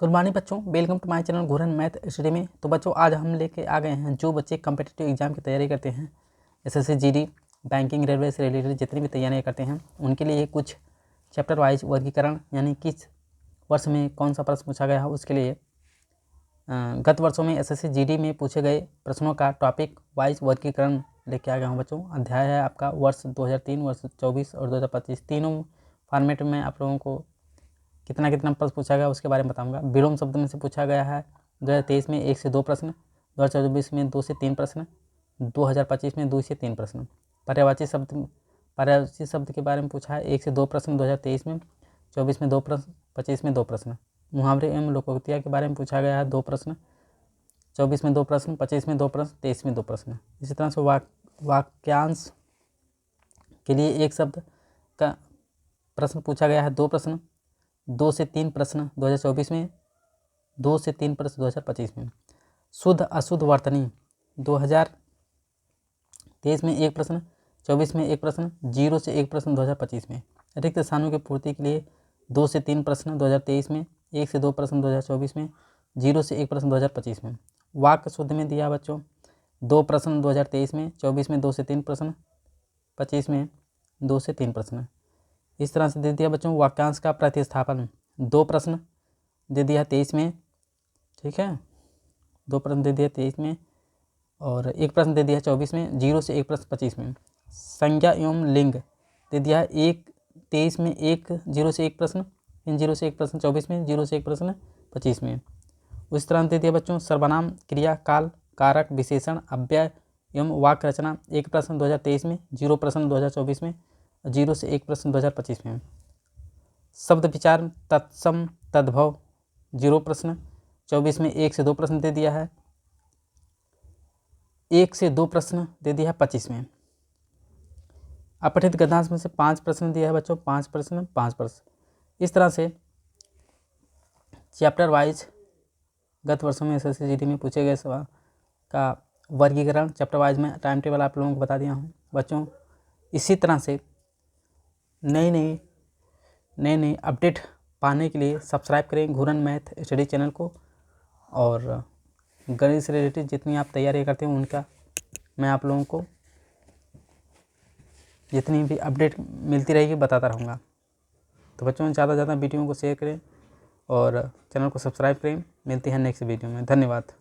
Good morning बच्चों, welcome to my channel घूरन math study में। तो बच्चों आज हम लेके आ गए हैं जो बच्चे कम्पिटिटिव एग्जाम की तैयारी करते हैं, एसएससी जीडी, बैंकिंग, रेलवे से रिलेटेड जितनी भी तैयारियाँ करते हैं उनके लिए कुछ चैप्टर वाइज वर्गीकरण, यानी किस वर्ष में कौन सा प्रश्न पूछा गया है उसके लिए गत वर्षों में एसएससी जीडी में पूछे गए प्रश्नों का टॉपिक वाइज वर्गीकरण लेके आ गया हूँ बच्चों। अध्याय है आपका वर्ष 2003, वर्ष 24 और 2025, तीनों फॉर्मेट में आप लोगों को कितना प्रश्न पूछा गया उसके बारे में बताऊंगा। विलोम शब्द में से पूछा गया है 2023 में 1 से 2 प्रश्न, 2024 में 2 से 3 प्रश्न, 2025 में 2 से 3 प्रश्न। पर्यायवाची शब्द के बारे में पूछा है 1 से 2 प्रश्न 2023 में, 24 में 2 प्रश्न, 25 में 2 प्रश्न। मुहावरे एवं लोकोक्तियाँ के बारे में पूछा गया है 2 प्रश्न, 24 में 2 प्रश्न, 25 में 2 प्रश्न, 23 में 2 प्रश्न। इसी तरह से वाक्यांश के लिए एक शब्द का प्रश्न पूछा गया है 2 प्रश्न, 2 से 3 प्रश्न 2024 में, 2 से 3 प्रश्न 2025 में। शुद्ध अशुद्ध वर्तनी 2023 में 1 प्रश्न, 24 में 1 प्रश्न, 0 से 1 प्रश्न 2025 में। रिक्त स्थानों की पूर्ति के लिए 2 से 3 प्रश्न 2023 में, 1 से 2 प्रश्न 2024 में, 0 से 1 प्रश्न 2025 में। वाक्य शुद्ध में दिया बच्चों 2 प्रश्न 2023 में, 24 में 2 से 3 प्रश्न, 25 में 2 से 3 प्रश्न। इस तरह से दे दिया बच्चों। वाक्यांश का प्रतिस्थापन 2 प्रश्न दे दिया 23 में, ठीक है, 2 प्रश्न दे दिया 23 में और 1 प्रश्न दे दिया 24 में, 0 से 1 प्रश्न 25 में। संज्ञा एवं लिंग दे दिया 1 23 में, 1 0 से 1 प्रश्न, फिर 0 से 1 प्रश्न 24 में, 0 से 1 प्रश्न 25 में। उस तरह दे दिया बच्चों सर्वनाम, क्रिया, काल, कारक, विशेषण, अव्यय एवं वाक्य रचना 1 प्रश्न 2023 में, 0 प्रश्न 2024 में, 0 से 1 प्रश्न 2025 में। शब्द विचार, तत्सम, तद्भव 0 प्रश्न 24 में, 1 से 2 प्रश्न दे दिया है, 1 से 2 प्रश्न दे दिया है 25 में। अपठित गद्यांश में से 5 प्रश्न दिया है बच्चों, 5 प्रश्न 5 प्रश्न। इस तरह से चैप्टर वाइज गत वर्षों में एसएससी जीडी में पूछे गए सवाल का वर्गीकरण चैप्टर वाइज में टाइम टेबल आप लोगों को बता दिया हूँ बच्चों। इसी तरह से नई अपडेट पाने के लिए सब्सक्राइब करें घूरन मैथ स्टडी चैनल को, और गणित से रिलेटेड जितनी आप तैयारी करते हैं उनका मैं आप लोगों को जितनी भी अपडेट मिलती रहेगी बताता रहूँगा। तो बच्चों ज़्यादा से ज़्यादा वीडियो को शेयर करें और चैनल को सब्सक्राइब करें। मिलते हैं नेक्स्ट वीडियो में। धन्यवाद।